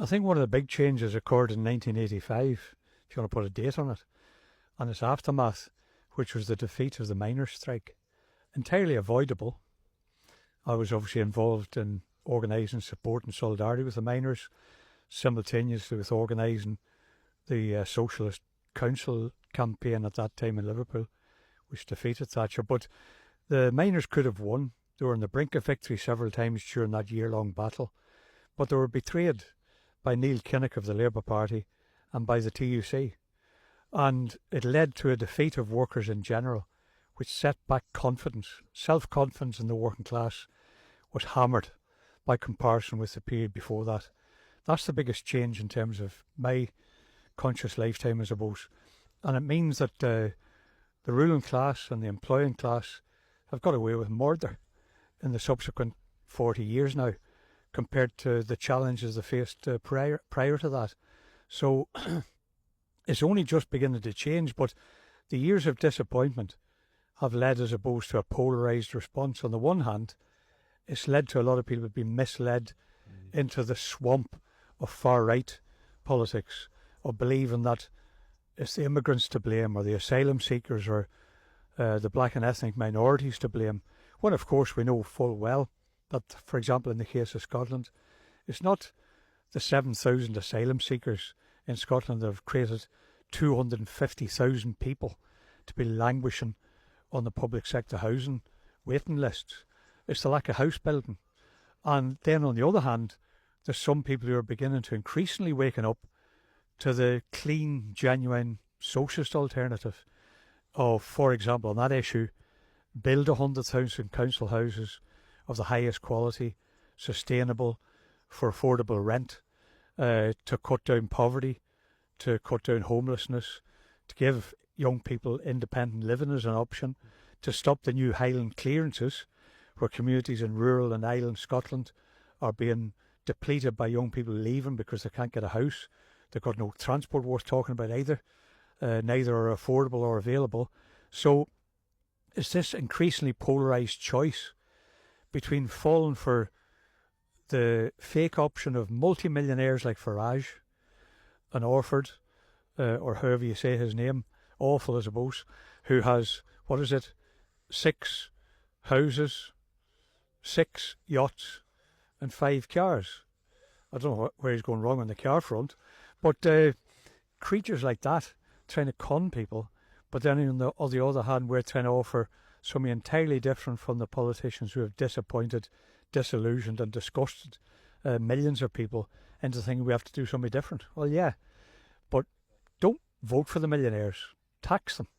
I think one of the big changes occurred in 1985, if you want to put a date on it, and its aftermath, which was the defeat of the miners' strike. Entirely avoidable. I was obviously involved in organising support and solidarity with the miners, simultaneously with organising the Socialist Council campaign at that time in Liverpool, which defeated Thatcher. But the miners could have won. They were on the brink of victory several times during that year-long battle, but they were betrayed by Neil Kinnock of the Labour Party and by the TUC. And it led to a defeat of workers in general, which set back confidence. Self-confidence in the working class was hammered by comparison with the period before that. That's the biggest change in terms of my conscious lifetime, I suppose. And it means that the ruling class and the employing class have got away with murder in the subsequent 40 years now, compared to the challenges they faced prior to that. So it's only just beginning to change, but the years of disappointment have led, as opposed to a polarised response. On the one hand, it's led to a lot of people being misled into the swamp of far-right politics, of believing that it's the immigrants to blame, or the asylum seekers, or the black and ethnic minorities to blame, when of course we know full well that, for example, in the case of Scotland, it's not the 7,000 asylum seekers in Scotland that have created 250,000 people to be languishing on the public sector housing waiting lists. It's the lack of house building. And then on the other hand, there's some people who are beginning to increasingly waking up to the clean, genuine socialist alternative of, for example, on that issue, build 100,000 council houses of the highest quality, sustainable, for affordable rent, to cut down poverty, to cut down homelessness, to give young people independent living as an option, to stop the new Highland clearances, where communities in rural and island Scotland are being depleted by young people leaving because they can't get a house. They've got no transport worth talking about either. Neither are affordable or available. So it's this increasingly polarised choice between falling for the fake option of multi-millionaires like Farage and Orford, or however you say his name, awful I suppose, who has, 6 houses, 6 yachts and 5 cars. I don't know where he's going wrong on the car front, but creatures like that trying to con people. But then on the other hand, we're trying to offer something entirely different from the politicians who have disappointed, disillusioned and disgusted millions of people into thinking we have to do something different. Well, yeah, but don't vote for the millionaires. Tax them.